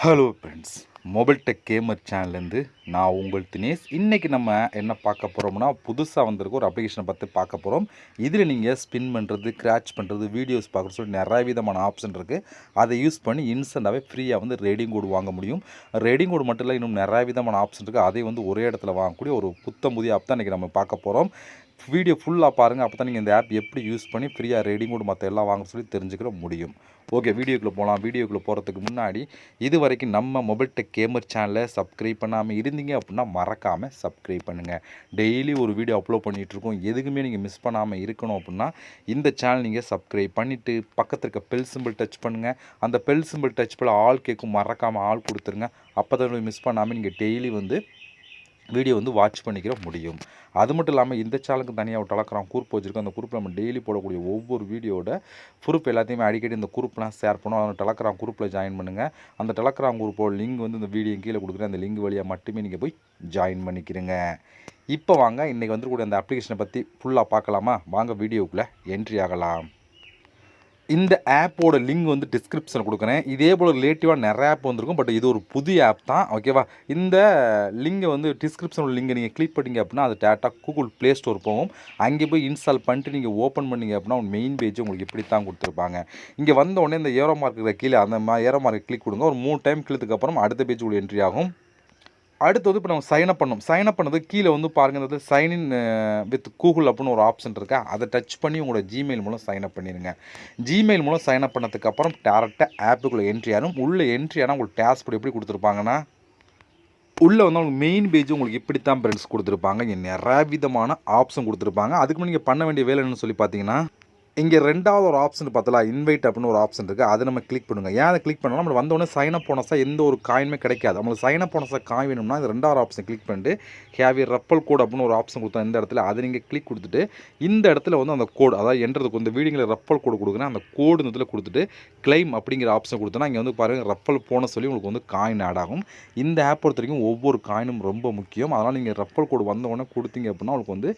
Hello friends, mobile tech gamer சேனல்லேருந்து நான் உங்கள் தினேஷ். இன்றைக்கி நம்ம என்ன பார்க்க போகிறோம்னா, புதுசாக வந்திருக்க ஒரு அப்ளிகேஷனை பற்றி பார்க்க போகிறோம். இதில் நீங்கள் ஸ்பின் பண்ணுறது, கிராச் பண்ணுறது, வீடியோஸ் பார்க்குறது சொல்லி நிறைய விதமான ஆப்ஷன் இருக்குது. அதை யூஸ் பண்ணி இன்ஸ்டண்ட்டாகவே ஃப்ரீயாக வந்து ரேடிங் கோடு வாங்க முடியும். ரேடிங் கோடு மட்டும் இல்லை, இன்னும் நிறைய விதமான ஆப்ஷன் இருக்குது. அதை வந்து ஒரே இடத்துல வாங்கக்கூடிய ஒரு புதிய ஆப் தான் இன்றைக்கி நம்ம பார்க்க போகிறோம். வீடியோ ஃபுல்லாக பாருங்கள், அப்போ தான் நீங்கள் இந்த ஆப் எப்படி யூஸ் பண்ணி ஃப்ரீயாக ரேடிங் கோடு மற்ற எல்லாம் வாங்க சொல்லி தெரிஞ்சுக்கிற முடியும். ஓகே, வீடியோக்குள்ளே போகலாம். வீடியோக்குள்ளே போகிறதுக்கு முன்னாடி இது வரைக்கும் நம்ம மொபைல் டெக் கேமர் சேனலை சப்ஸ்கிரைப் பண்ணாமல் இருந்தீங்க அப்படின்னா மறக்காமல் சப்ஸ்கிரைப் பண்ணுங்கள். டெய்லி ஒரு வீடியோ அப்லோட் பண்ணிகிட்ருக்கோம். எதுக்குமே நீங்கள் மிஸ் பண்ணாமல் இருக்கணும் அப்படின்னா இந்த சேனல் நீங்கள் சப்ஸ்கிரைப் பண்ணிவிட்டு பக்கத்தில் இருக்க பெல் சிம்பிள் டச் பண்ணுங்கள். அந்த பெல் சிம்பிள் டச் பண்ண ஆல் கேட்கும், மறக்காமல் ஆல் கொடுத்துருங்க. அப்போ தான் மிஸ் பண்ணாமல் நீங்கள் டெய்லி வந்து வீடியோ வந்து வாட்ச் பண்ணிக்கிற முடியும். அது மட்டும் இல்லாமல் இந்த சேனலுக்கு தனியாக ஒரு டெலகிராம் குரூப் வச்சுருக்கோம். அந்த குரூப்பில் நம்ம டெய்லி போடக்கூடிய ஒவ்வொரு வீடியோட ப்ரூஃப் எல்லாத்தையுமே அடிக்கடி இந்த குரூப்லாம் ஷேர் பண்ணுவோம். அந்த டெலகிராம் குரூப்பில் ஜாயின் பண்ணுங்கள். அந்த டெலகிராம் குரூப்போட லிங்க் வந்து இந்த வீடியோ கீழே கொடுக்குறேன். அந்த லிங்க் வழியாக மட்டுமே நீங்கள் போய் ஜாயின் பண்ணிக்கிறீங்க. இப்போ வாங்க, இன்றைக்கி வந்துருக்கூடிய அந்த அப்ளிகேஷனை பற்றி ஃபுல்லாக பார்க்கலாமா? வாங்க வீடியோக்குள்ளே என்ட்ரி ஆகலாம். இந்த ஆப்போட லிங்க் வந்து டிஸ்கிரிப்ஷனில் கொடுக்குறேன். இதே போல் ரிலேட்டிவாக நிறைய ஆப் வந்திருக்கும். பட் இது ஒரு புதிய ஆப் தான், ஓகேவா? இந்த லிங்கை வந்து டிஸ்கிரிப்ஷனோட லிங்கை நீங்கள் கிளிக் பண்ணிங்க அப்படின்னா அது டேரெக்டாக கூகுள் ப்ளே ஸ்டோர் போகும். அங்கே போய் இன்ஸ்டால் பண்ணிட்டு நீங்கள் ஓப்பன் பண்ணிங்க அப்படின்னா மெயின் பேஜ் உங்களுக்கு இப்படி தான் கொடுத்துருப்பாங்க. இங்கே வந்த உடனே இந்த ஏரோ மார்க்கு கீழே அந்த ஏரோ மார்க்கை கிளிக் கொடுங்க. ஒரு 3 டைம் கிளித்துக்கப்புறம் அடுத்த பேஜ் உங்களுக்கு என்ட்ரி ஆகும். அடுத்து வந்து இப்போ நம்ம சைன்அப் பண்ணணும். சைன்அப் பண்ணது கீழே வந்து பாருங்கள், இந்த சைன்இன் வித் கூகுள் அப்படின்னு ஒரு ஆப்ஷன் இருக்கா, அதை டச் பண்ணி உங்களோட ஜிமெயில் மூலம் சைன்அப் பண்ணிடுங்க. ஜிமெயில் மூலம் சைன்அப் பண்ணதுக்கப்புறம் டேரெக்டாக ஆப்புக்குள்ளே என்ட்ரி ஆகும். உள்ளே என்ட்ரி ஆனால் உங்களுக்கு டேஷ்போர்ட் எப்படி கொடுத்துருப்பாங்கன்னா, உள்ளே வந்து உங்களுக்கு மெயின் பேஜ் உங்களுக்கு இப்படி தான் ஃப்ரெண்ட்ஸ் கொடுத்துருப்பாங்க. இங்கே நிறைய விதமான ஆப்ஷன் கொடுத்துருப்பாங்க. அதுக்கு முன்னாடி நீங்கள் பண்ண வேண்டிய வேலை என்னன்னு சொல்லி பார்த்தீங்கன்னா, இங்கே ரெண்டாவது ஒரு ஆப்ஷன் பார்த்தல இன்வைட் அப்படின்னு ஒரு ஆப்ஷன் இருக்குது. அதை நம்ம கிளிக் பண்ணுங்கள். ஏன் அதை கிளிக் பண்ணாலும் நம்ம வந்தோடனே சைனப் போனஸாக எந்த ஒரு காயினுமே கிடைக்காது. நம்மளுக்கு சைனப் போனஸாக காயின் வேணும்னா இந்த ரெண்டாவது ஆப்ஷன் கிளிக் பண்ணிட்டு ஹேவ் ஏ ரெஃபரல் கோட் அப்படின்னு ஒரு ஆப்ஷன் கொடுத்தோம். இந்த இடத்துல அதை நீங்கள் கிளிக் கொடுத்துட்டு இந்த இடத்துல வந்து அந்த கோடு, அதாவது என்றதுக்கு இந்த வீடியோவில் ரெஃபரல் கோடு கொடுக்குறேன். அந்த கோடு இந்த இதில் கொடுத்துட்டு கிளைம் அப்படிங்கிற ஆப்ஷன் கொடுத்தோன்னா இங்கே வந்து பாருங்கள் ரெஃபரல் போன சொல்லி உங்களுக்கு வந்து காயின் ஆட் ஆகும். இந்த ஆப் பொறுத்த வரைக்கும் ஒவ்வொரு காயினும் ரொம்ப முக்கியம். அதனால் நீங்கள் ரெஃபரல் கோடு வந்தவுடனே கொடுத்தீங்க அப்படின்னா உங்களுக்கு வந்து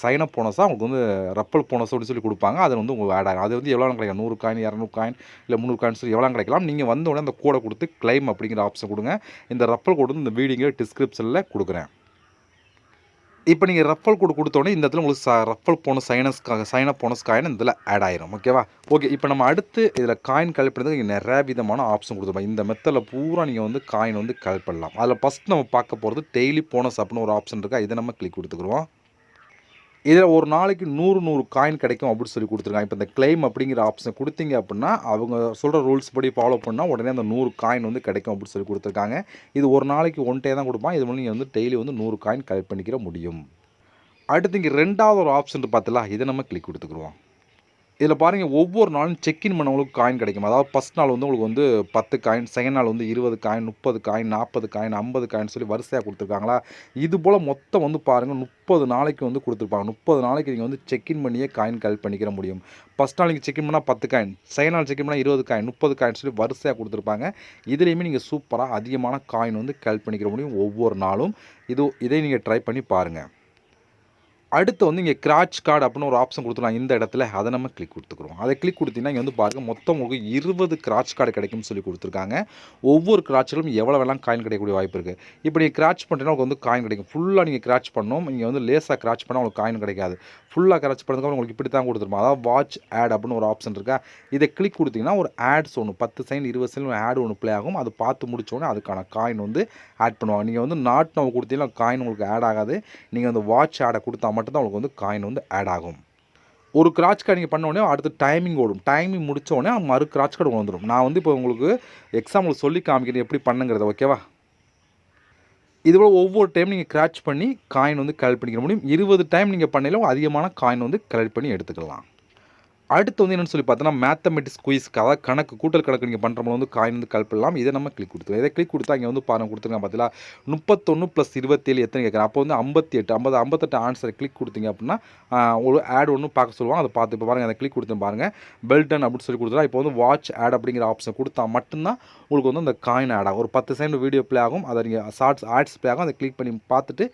சைனப் போனஸாக உங்களுக்கு வந்து ரெஃபரல் போனஸ் அப்படின்னு சொல்லி கொடுப்பாங்க. அதில் வந்து உங்களுக்கு ஆட் ஆகும். அது வந்து எவ்வளோ கிடைக்கும், 100 காயின், 200 காயின், இல்லை 300 காயின் சொல்லி எவ்வளோ கிடைக்கலாம். நீங்கள் வந்த உடனே அந்த கோடை கொடுத்து கிளைம் அப்படிங்கிற ஆப்ஷன் கொடுங்க. இந்த ரெஃபரல் கோடு வந்து இந்த வீடியோ டிஸ்கிரிப்ஷனில் கொடுக்குறேன். இப்போ நீங்கள் ரெஃபரல் கோடு கொடுத்தோடனே இந்த இடத்துல உங்களுக்கு referral bonus sign-up bonus coin இந்த இதில் ஆட் ஆயிரும். ஓகேவா? ஓகே, இப்போ நம்ம அடுத்து இதில் காயின் கலெக்ட் பண்ணுறதுக்கு இங்கே நிறைய விதமான ஆப்ஷன் கொடுத்துருப்போம். இந்த மெத்தடில் பூரா நீங்கள் வந்து காயின் வந்து கலெக்ட் பண்ணலாம். அதில் ஃபஸ்ட் நம்ம பார்க்க போகிறது டெய்லி போனஸ் அப்படின்னு ஒரு ஆப்ஷன் இருக்கா, இதை நம்ம கிளிக் கொடுத்துக்குருவோம். இதில் ஒரு நாளைக்கு 100 காயின் கிடைக்கும் அப்படின்னு சொல்லி கொடுத்துருக்காங்க. இப்போ இந்த கிளைம் அப்படிங்கிற ஆப்ஷன் கொடுத்தீங்க அப்படின்னா அவங்க சொல்கிற ரூல்ஸ் படி ஃபாலோ பண்ணால் உடனே அந்த 100 காயின் வந்து கிடைக்கும் அப்படின்னு சொல்லி கொடுத்துருக்காங்க. இது ஒரு நாளைக்கு 1 டே தான் கொடுப்பான். இது மூலம் நீங்கள் வந்து டெய்லி வந்து 100 காயின் கலெக்ட் பண்ணிக்கிற முடியும். அடுத்து இங்கே ரெண்டாவது ஒரு ஆப்ஷன் பார்த்தல, இதை நம்ம கிளிக் கொடுத்துக்குருவோம். இதில் பாருங்கள், ஒவ்வொரு நாளும் செக்இன் பண்ணவங்களுக்கு காயின் கிடைக்கும். அதாவது ஃபஸ்ட் நாள் வந்து உங்களுக்கு வந்து 10 காயின், செகண்ட் நாள் வந்து 20 காயின், 30 காயின், 40 காயின், 50 காயின் சொல்லி வரிசையாக கொடுத்துருக்காங்களா. இது போல் மொத்தம் வந்து பாருங்கள் 30 நாளைக்கு வந்து கொடுத்துருப்பாங்க. 30 நாளைக்கு நீங்கள் வந்து செக்இன் பண்ணியே காயின் கலெக்ட் பண்ணிக்கிற முடியும். ஃபஸ்ட் நாள் நீங்கள் செக்இன் பண்ணால் 10 காயின், செகண்ட் நாள் செக்இன் பண்ணால் 20 காயின், 30 காயின் சொல்லி வரிசையாக கொடுத்துருப்பாங்க. இதுலேயுமே நீங்கள் சூப்பராக அதிகமான காயின் வந்து கலெக்ட் பண்ணிக்கிற முடியும் ஒவ்வொரு நாளும். இதை நீங்கள் ட்ரை பண்ணி பாருங்கள். அடுத்து வந்து இங்கே கிராச் கார்டு அப்படின்னு ஒரு ஆப்ஷன் கொடுத்துருவாங்க. இந்த இடத்துல அதை நம்ம கிளிக் கொடுத்துக்குறோம். அதை கிளிக் கொடுத்தீங்கன்னா இங்கே வந்து பாருங்கள் மொத்தம் உங்களுக்கு 20 கிராச் கார்டு கிடைக்கும்னு சொல்லி கொடுத்துருக்காங்க. ஒவ்வொரு கிராச்சிலும் எவ்வளோ வேணாலும் காயின் கிடைக்கக்கூடிய வாய்ப்பு இருக்குது. இப்போ நீங்கள் கிராச் பண்ணிட்டீங்கன்னா உங்களுக்கு வந்து காயின் கிடைக்கும். ஃபுல்லாக நீங்கள் கிராச் பண்ணணும். நீங்கள் வந்து லேசாக கிராச் பண்ணால் உங்களுக்கு காயின் கிடைக்காது. ஃபுல்லாக கிராச் பண்ணதுக்கப்புறம் உங்களுக்கு இப்படி தான் கொடுத்துருப்போம். அதாவது வாட்ச் ஆட் அப்படின்னு ஒரு ஆப்ஷன் இருக்கா, இதை கிளிக் கொடுத்தீங்கன்னா ஒரு ஆட்ஸ் ஒன்று 10 செகண்ட் 20 செகண்ட் ஆட் ஒன்று ப்ளே ஆகும். அது பார்த்து முடிச்சோடனே அதுக்கான காயின் வந்து ஆட் பண்ணுவாங்க. நீங்கள் வந்து நாட் நம்ம கொடுத்தீங்கன்னா காயின் உங்களுக்கு ஆட் ஆகாது. நீங்கள் அந்த வாட்ச் ஆடை கொடுத்தா மட்டும்தான் உங்களுக்கு வந்து காயின் வந்து ஆட் ஆகும். ஒரு கிராச் கார்டு நீங்கள் பண்ண உடனே அடுத்து டைமிங் ஓடும். டைமிங் முடித்த உடனே மறு கிராச் கார்டு வந்துடும். நான் வந்து இப்போ உங்களுக்கு எக்ஸாம்பிள் சொல்லி காமிக்கிறேன் எப்படி பண்ணுங்கிறத, ஓகேவா? இதுபோல் ஒவ்வொரு டைம் நீங்கள் கிராச் பண்ணி காயின் வந்து கலெக்ட் பண்ணிக்க முடியும். 20 டைம் நீங்கள் பண்ணாலும் அதிகமான காயின் வந்து கலெக்ட் பண்ணி எடுத்துக்கலாம். அடுத்து வந்து என்னென்னு சொல்லி பார்த்தோன்னா மேத்தமெட்டிக்ஸ் குயிஸ்க்கு, அதாவது கணக்கு கூட்டல் கணக்கு நீங்கள் பண்ணுறவங்க வந்து காயின் வந்து கலெக்ட் பண்ணலாம். இதை நம்ம கிளிக் கொடுத்துருவோம். இதை கிளிக் கொடுத்தா இங்கே வந்து பாருங்கள் கொடுத்துருக்காங்க பார்த்தீங்களா, 31 + 27 எத்தனை கேட்குறேன். அப்போ வந்து 58 ஆன்சரை கிளிக் கொடுத்தீங்க அப்படின்னா ஒரு ஆட் ஒன்று பார்க்க சொல்லுவாங்க. அதை பார்த்து இப்போ பாருங்கள், அதை கிளிக் கொடுத்து பாருங்கள் பெல்டன் அப்படின்னு சொல்லி கொடுத்துருவா. இப்போ வந்து வாட்ச் ஆட் அப்படிங்கிற ஆப்ஷன் கொடுத்தா மட்டும்தான் உங்களுக்கு வந்து அந்த காயின் ஆட் ஆகும். ஒரு 10 செகண்ட் வீடியோ ப்ளே ஆகும். அதை நீங்கள் ஷார்ட்ஸ் ஆட்ஸ் ப்ளே ஆகும். அதை கிளிக் பண்ணி பார்த்துட்டு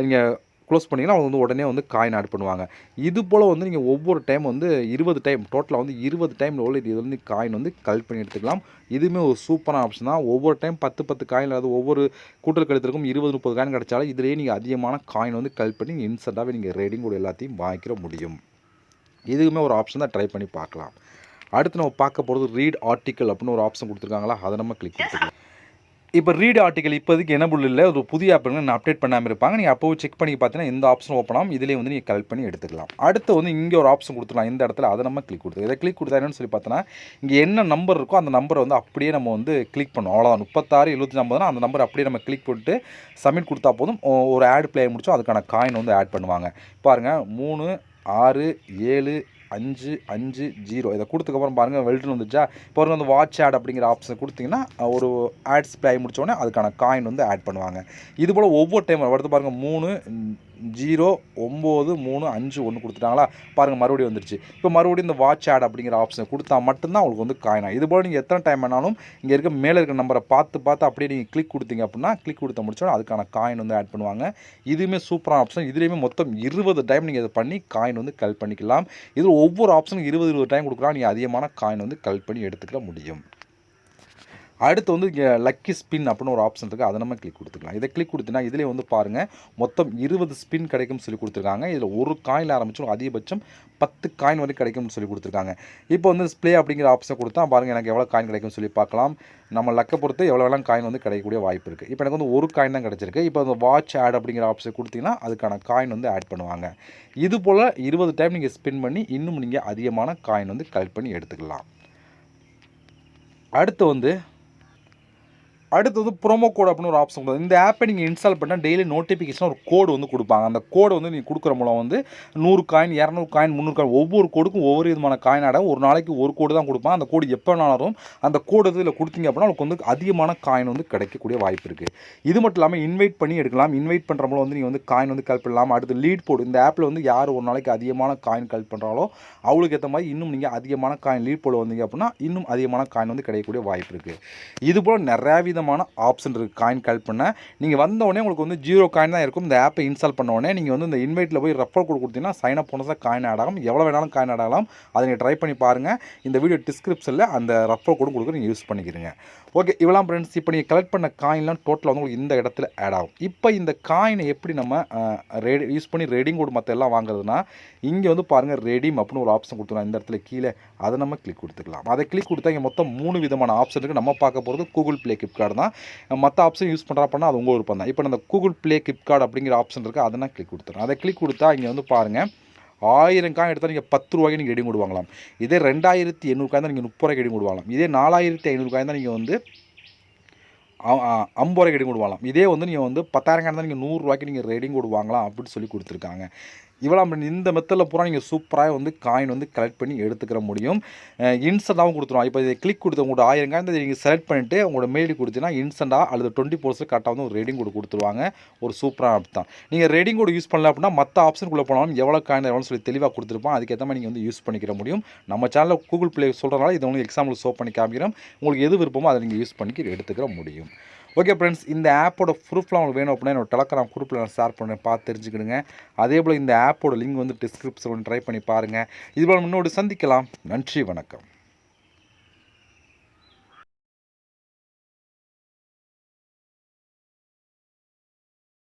நீங்கள் க்ளோஸ் பண்ணிங்கன்னா அவங்க வந்து உடனே வந்து காயின் ஆட் பண்ணுவாங்க. இது போல் வந்து நீங்கள் ஒவ்வொரு டைம் வந்து 20 டைம் டோட்டலாக வந்து 20 டைம் எவ்வளோ இது வந்து காயின் வந்து கலெக்ட் பண்ணி எடுத்துக்கலாம். இதுவுமே ஒரு சூப்பரான ஆப்ஷன் தான். ஒவ்வொரு டைம் 10 காயின், அதாவது ஒவ்வொரு கூட்டல் கழித்திற்கும் 20 30 காயின் கிடைச்சாலும் இதிலேயே நீங்கள் அதிகமான காயின் வந்து கலெக்ட் பண்ணி இன்ஸ்டண்ட்டாகவே நீங்கள் ரேடிங் கூட எல்லாத்தையும் வாங்கிக்கிற முடியும். இதுவுமே ஒரு ஆப்ஷன் தான், ட்ரை பண்ணி பார்க்கலாம். அடுத்து நம்ம பார்க்க போகிறது ரீட் ஆர்டிக்கல் அப்படின்னு ஒரு ஆப்ஷன் கொடுத்துருக்காங்களா, அதை நம்ம கிளிக் கொடுத்துக்கலாம். இப்போ ரீட் ஆர்டிக்கல் இப்போதைக்கு எனபிள் இல்லை, ஒரு புதிய ஆப் நான் அப்டேட் பண்ணாமல் இருப்பாங்க. நீங்கள் அப்போது செக் பண்ணி பார்த்தீங்கன்னா இந்த ஆப்ஷன் ஓப்பன் ஆகும். இதிலே வந்து நீங்கள் கலெக்ட் பண்ணி எடுத்துக்கலாம். அடுத்து வந்து இங்கே ஒரு ஆப்ஷன் கொடுத்துக்கலாம் இந்த இடத்துல, அதை நம்ம கிளிக் கொடுத்துருக்கோம். இதை கிளிக் கொடுத்தா என்னன்னு சொல்லி பார்த்தோன்னா, இங்கே என்ன நம்பர் இருக்கோ அந்த நம்பரை வந்து அப்படியே நம்ம வந்து கிளிக் பண்ணோம். அவ்வளோதான், 36 750 அந்த நம்பர் அப்படியே நம்ம கிளிக் பண்ணிட்டு சப்மிட் கொடுத்தா போதும். ஒரு ஆட் பிளே முடிச்சோம், அதுக்கான காயின் வந்து ஆட் பண்ணுவாங்க. பாருங்கள் 3 6 7 5 5 0 இதை கொடுத்ததுக்கப்புறம் பாருங்கள் வெல்டன் வந்துச்சா. இப்போ வந்து வாட்ச் ஆட் அப்படிங்கிற ஆப்ஷன் கொடுத்தீங்கன்னா ஒரு ஆட்ஸ் ப்ளே முடித்தோடனே அதுக்கான காயின் வந்து ஆட் பண்ணுவாங்க. இதுபோல் ஒவ்வொரு டைம் அடுத்து பாருங்கள் 3 0 9 3 5 1 கொடுத்துட்டாங்களா, பாருங்கள் மறுபடியும் வந்துருச்சு. இப்போ மறுபடியும் இந்த வாட்ச் ஆட் அப்படிங்கிற ஆப்ஷனை கொடுத்தா மட்டும்தான் உங்களுக்கு வந்து காயின் ஆகும். இதுபோல் நீங்கள் எத்தனை டைம் வேணாலும் இங்கே இருக்க மேலே இருக்கிற நம்பரை பார்த்து அப்படியே நீங்கள் கிளிக் கொடுத்தீங்க அப்படின்னா கிளிக் கொடுத்த முடிச்சோன்னா அதுக்கான காயின் வந்து ஆட் பண்ணுவாங்க. இதுவுமே சூப்பரான ஆப்ஷன். இதுலேயுமே மொத்தம் 20 டைம் நீங்கள் இதை பண்ணி காயின் வந்து கலெக்ட் பண்ணிக்கலாம். இதில் ஒவ்வொரு ஆப்ஷனும் 20 டைம் கொடுக்குறா, நீங்கள் அதிகமான காயின் வந்து கலெக்ட் பண்ணி எடுத்துக்கிற முடியும். அடுத்து வந்து இங்கே லக்கி ஸ்பின் அப்படின்னு ஒரு ஆப்ஷன் இருக்குது, அதை நம்ம கிளிக் கொடுத்துக்கலாம். இதை கிளிக் கொடுத்தீங்கன்னா இதிலே வந்து பாருங்கள் மொத்தம் 20 ஸ்பின் கிடைக்கும்னு சொல்லி கொடுத்துருக்காங்க. இதில் ஒரு காயின் ஆரம்பிச்சு அதிகபட்சம் 10 காயின் வரைக்கும் கிடைக்கும்னு சொல்லி கொடுத்துருக்காங்க. இப்போ வந்து ப்ளே அப்படிங்கிற ஆப்ஷனை கொடுத்தா பாருங்கள் எனக்கு எவ்வளோ காயின் கிடைக்கும்னு சொல்லி பார்க்கலாம். நம்ம லக்கை பொறுத்து எவ்வளோ வேணாலும் காயின் வந்து கிடைக்கக்கூடிய வாய்ப்பு இருக்குது. இப்போ எனக்கு வந்து ஒரு காயின் தான் கிடச்சிருக்கு. இப்போ அந்த வாட்ச் ஆட் அப்படிங்கிற ஆப்ஷனை கொடுத்தீங்கன்னா அதுக்கான காயின் வந்து ஆட் பண்ணுவாங்க. இது போல் 20 டைம் நீங்கள் ஸ்பின் பண்ணி இன்னும் நீங்கள் அதிகமான காயின் வந்து கலெக்ட் பண்ணி எடுத்துக்கலாம். அடுத்து வந்து ப்ரோமோ கோட் அப்படின்னு ஒரு ஆப்ஷன் கொடுக்கும். இந்த ஆப்பை நீங்கள் இன்ஸ்டால் பண்ணால் டெய்லி நோட்டிஃபிகேஷன் ஒரு கோடு வந்து கொடுப்பாங்க. அந்த கோடை வந்து நீங்கள் கொடுக்குற மூலம் வந்து 100 காயின் 200 காயின் 300 காயின் ஒவ்வொரு கோடுக்கும் ஒவ்வொரு விதமான காயின் ஆட ஒரு நாளைக்கு ஒரு கோடு தான் கொடுப்பாங்க. அந்த கோடு எப்போ வேணாலும் அந்த கோடு இதில் கொடுத்தீங்க அப்படின்னா உங்களுக்கு வந்து அதிகமான காயின் வந்து கிடைக்கக்கூடிய வாய்ப்பு இருக்குது. இது மட்டும் இல்லாமல் இன்வைட் பண்ணி எடுக்கலாம். இன்வைட் பண்ணுற மூலம் வந்து நீங்கள் வந்து காயின் வந்து கலெக்ட் பண்ணலாம். அடுத்து லீட் போர்டு, இந்த ஆப்பில் வந்து யார் ஒரு நாளைக்கு அதிகமான காயின் கலெக்ட் பண்ணுறாங்களோ அவங்களுக்கு ஏற்ற மாதிரி இன்னும் நீங்கள் அதிகமான காயின் லீட் போர்டு வந்தீங்க அப்படின்னா இன்னும் அதிகமான காயின் வந்து கிடைக்கக்கூடிய வாய்ப்பு இருக்குது. இதுபோல் நிறையா விதமான ஆப்ஷன் இருக்குது காயின் கலெக்ட் பண்ண. நீங்கள் வந்த உடனே உங்களுக்கு வந்து 0 காயின் தான் இருக்கும். இந்த ஆப்பை இன்ஸ்டால் பண்ண உடனே நீங்கள் வந்து இந்த இன்வைட்டில் போய் ரெஃபர் கோட் கொடுத்தீங்கன்னா சைன் அப் போனஸாக காயின் ஆட் ஆகும். எவ்வளோ வேணாலும் காயின் ஆட் ஆகலாம். அதை நீங்கள் ட்ரை பண்ணி பாருங்கள். இந்த வீடியோ டிஸ்கிரிப்ஷனில் அந்த ரெஃபர் கோடு கொடுக்க நீங்கள் யூஸ் பண்ணிக்கிறீங்க. ஓகே, இவ்வளோ ஃப்ரெண்ட்ஸ். இப்போ நீங்கள் கலெக்ட் பண்ண காயின்லாம் டோட்டலாக வந்து உங்களுக்கு இந்த இடத்துல ஆட் ஆகும். இப்போ இந்த காயினை எப்படி நம்ம யூஸ் பண்ணி ரெடிங் கோட் மற்ற எல்லாம் வாங்குறதுனா இங்கே வந்து பாருங்கள் ரெடீம் அப்படின்னு ஒரு ஆப்ஷன் கொடுத்துக்கலாம் இந்த இடத்துல கீழே. அதை நம்ம கிளிக் கொடுத்துக்கலாம். அதை கிளிக் கொடுத்தா இங்கே மொத்தம் 3 விதமான ஆப்ஷன் இருக்குது. நம்ம பார்க்க போகிறது கூகுள் ப்ளே கிஃப்ட் கார்டு தான். மற்ற ஆப்ஷன் யூஸ் பண்ணுறப்பன்னா அது உங்கள் விருப்பம் தான். இப்போ அந்த கூகுள் ப்ளே கிஃப்ட் கார்டு அப்படிங்கிற ஆப்ஷன் இருக்குது, அதை நான் கிளிக் கொடுத்துறேன். அதை கிளிக் கொடுத்தா இங்கே வந்து பாருங்கள் 1000 காயின் எடுத்தால் நீங்கள் 10 ரூபாய்க்கு நீங்கள் ரெடி கொடுவாங்களாம். இதே 2800 காயின் தான் நீங்கள் 30 ரூபாய்க்கு ரெடி கொடுவாங்களாம். இதே 4500 காயின் தான் நீங்கள் வந்து 50 ரூபாய்க்கு ரெடி கொடுவாங்களாம். இதே வந்து நீங்கள் வந்து 10,000 காயின் தான் நீங்கள் 100 ரூபாய்க்கு நீங்கள் ரெடிங் கொடுவாங்களாம் அப்படின்னு சொல்லி கொடுத்துருக்காங்க. இவ்வளோ இந்த மெத்தடில் பூரா நீங்கள் சூப்பராக வந்து காயின் வந்து கலெக்ட் பண்ணி எடுத்துக்கிற முடியும். இன்ஸ்டண்ட்டாகவும் கொடுத்துருவோம். இப்போ இதை கிளிக் கொடுத்து உங்களோட 1000 காயின் நீங்கள் செலக்ட் பண்ணிவிட்டு உங்களோட மெயில் கொடுத்தீங்கன்னா இன்ஸ்டண்ட்டாக அல்லது 20% கரெக்டாக வந்து ஒரு ரெடிங் கோடு கொடுத்துருவாங்க. ஒரு சூப்பரான ஆப் தான். நீங்கள் ரெடிங் கோடு யூஸ் பண்ணல அப்படின்னா மற்ற ஆப்ஷனுக்குள்ளே போனாலும் எவ்வளோ காயின் எவ்வளோன்னு சொல்லி தெளிவாக கொடுத்துருப்போம். அதுக்கேற்ற மாதிரி நீங்கள் வந்து யூஸ் பண்ணிக்கிற முடியும். நம்ம சேனலில் கூகுள் ப்ளே சொல்கிறனால இதை உங்களுக்கு எக்ஸாம்பிள் ஷோ பண்ணி காமிக்கிறோம். உங்களுக்கு எது விருப்பமோ அதை நீங்கள் யூஸ் பண்ணி எடுத்துக்கிற முடியும். ஓகே ஃப்ரெண்ட்ஸ், இந்த ஆப்போட ப்ரூஃப்லாம் உங்களுக்கு வேணும் அப்படின்னா என்னோட டெலகிராம் குரூப்பில் நான் ஷேர் பண்ணுறேன், பார்த்து தெரிஞ்சுக்கிடுங்க. அதே போல் இந்த ஆப்போட லிங்க் வந்து டிஸ்கிரிப்ஷனில் ட்ரை பண்ணி பாருங்கள். இதுபோல் முன்னோடு சந்திக்கலாம். நன்றி, வணக்கம்.